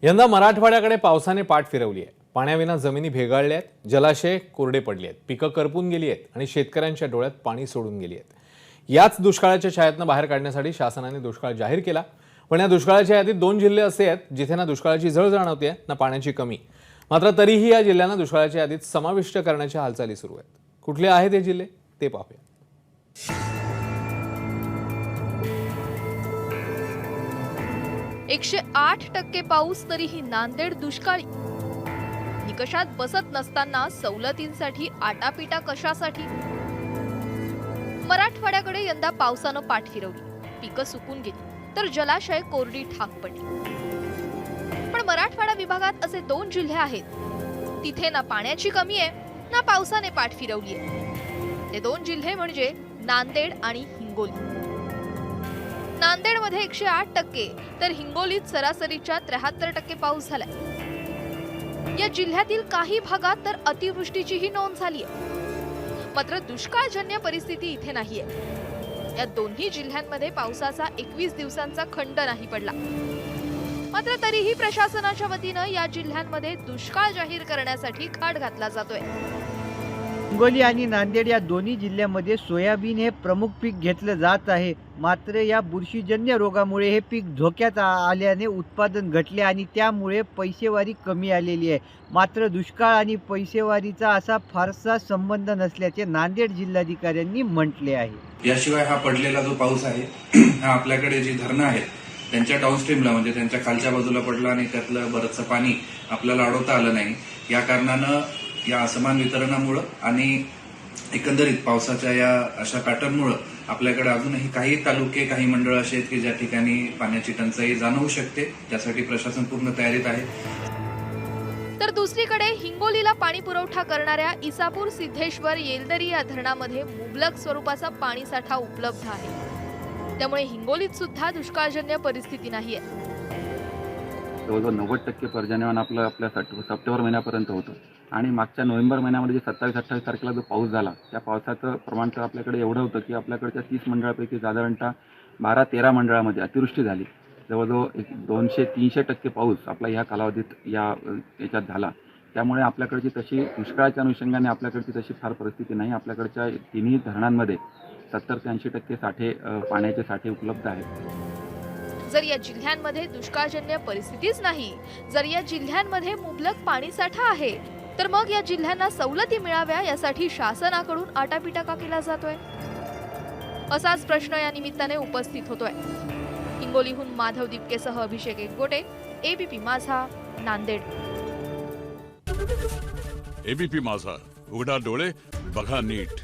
यंदा मराठवाड्याकडे पावसाने पाठ फिरवली आहे। पाण्याविना जमिनी भेगाळल्या आहेत, जलाशय कोरडे पडले आहेत, पिकं करपून गेली आहेत आणि शेतकऱ्यांच्या डोळ्यात पाणी सोडून गेली आहेत। याच दुष्काळाच्या छायेतनं बाहेर काढण्यासाठी शासनाने दुष्काळ जाहीर केला। पण या दुष्काळाच्या यादीत 2 जिल्हे असे आहेत जिथे ना दुष्काळाची झळ जाणवते ना पाण्याची कमी। मात्र तरीही या जिल्ह्यांना दुष्काळाच्या यादीत समाविष्ट करण्याच्या हालचाली सुरू आहेत। कुठले आहेत हे जिल्हे ते पाहूया। 108% पाऊस तरीही नांदेड दुष्काळी। निकषात बसत नसताना सवलतींसाठी आटापिटा कशासाठी? मराठवाड्याकडे यंदा पावसानं पाठ फिरवली, पिकं सुकून गेली तर जलाशय कोरडी ठाक पडली। पण मराठवाडा विभागात असे 2 जिल्हे आहेत तिथे ना पाण्याची कमी आहे ना पावसाने पाठ फिरवली आहे। ते 2 जिल्हे म्हणजे नांदेड आणि हिंगोली। नांदेडमध्ये 108% तर हिंगोलीत सरासरीच्या 73% पाऊस झालाय। या जिल्ह्यातील काही भागात तर अतिवृष्टीचीही नोंद झाली आहे। मात्र दुष्काळजन्य परिस्थिती इथे नाहीये। या दोन्ही जिल्ह्यांमध्ये पावसाचा 21 दिवसांचा खंड नाही पडला। मात्र तरीही प्रशासनाच्या वतीनं या जिल्ह्यांमध्ये दुष्काळ जाहीर करण्यासाठी खाट घातला जातोय। हिंगोली आणि नांदेड या दोन्ही जिल्ह्यांमध्ये सोयाबीन हे प्रमुख पीक घेतलं जात आहे। मात्र या बुरशीजन्य रोगामुळे हे पीक धोक्यात आल्याने उत्पादन घटले आणि त्यामुळे पैसेवारी कमी आलेली आहे। मात्र दुष्काळ आणि पैसेवारीचा असा फारसा संबंध नसल्याचे नांदेड जिल्हाधिकाऱ्यांनी म्हटले आहे। याशिवाय हा पडलेला जो पाऊस आहे हा आपल्याकडे जी धरणं आहेत त्यांच्या डाऊनस्ट्रीमला म्हणजे त्यांच्या खालच्या बाजूला पडला आणि त्यातलं बरंचसं पाणी आपल्याला अडवता आलं नाही। या कारणानं या असमान वितरणामुळं आणि एकंदरीत पावसाच्या या अशा पॅटर्नमुळं आपल्याकडे अजूनही काही तालुके काही मंडळ असे आहेत की ज्या ठिकाणी पाण्याची टंचाई जाणवू शकते। त्यासाठी प्रशासन पूर्ण तयारीत आहे। तर दुसरीकडे हिंगोलीला पाणी पुरवठा करणाऱ्या इसापूर सिद्धेश्वर येलदरी या धरणामध्ये मुबलक स्वरूपाचा पाणी साठा उपलब्ध आहे। त्यामुळे हिंगोलीत सुद्धा दुष्काळजन्य परिस्थिती नाहीये। जवळजवळ 90% पर्जन्यमान आपल्या सप्टेंबर महिन्यापर्यंत होतं आणि मागच्या नोव्हेंबर महिन्यामध्ये 27-28 तारखेला जो पाऊस झाला त्या पावसाचं प्रमाण तर आपल्याकडे एवढं होतं की आपल्याकडच्या 30 मंडळापैकी साधारणतः 12-13 मंडळामध्ये अतिवृष्टी झाली। जवळजवळ 200-300% पाऊस आपला ह्या कालावधीत याच्यात झाला। त्यामुळे आपल्याकडची तशी दुष्काळाच्या अनुषंगाने आपल्याकडची तशी फार परिस्थिती नाही। आपल्याकडच्या तिन्ही धरणांमध्ये 70 ते 80% साठे पाण्याचे साठे उपलब्ध आहेत। जर या जिल्ह्यांमध्ये दुष्काळजन्य परिस्थितीच नाही, जर या जिल्ह्यांमध्ये मुबलक पाणीसाठा आहे, तर मग या जिल्ह्यांना सवलती मिळाव्या यासाठी शासनाकडून आटापिटा का केला जातोय? असाच प्रश्न या निमित्ताने उपस्थित होतोय। हिंगोलीहून माधव दिपकेसह अभिषेक एकगोटे, एबीपी माझा, नांदेड। एबीपी माझा, उघडा डोळे बघा नीट।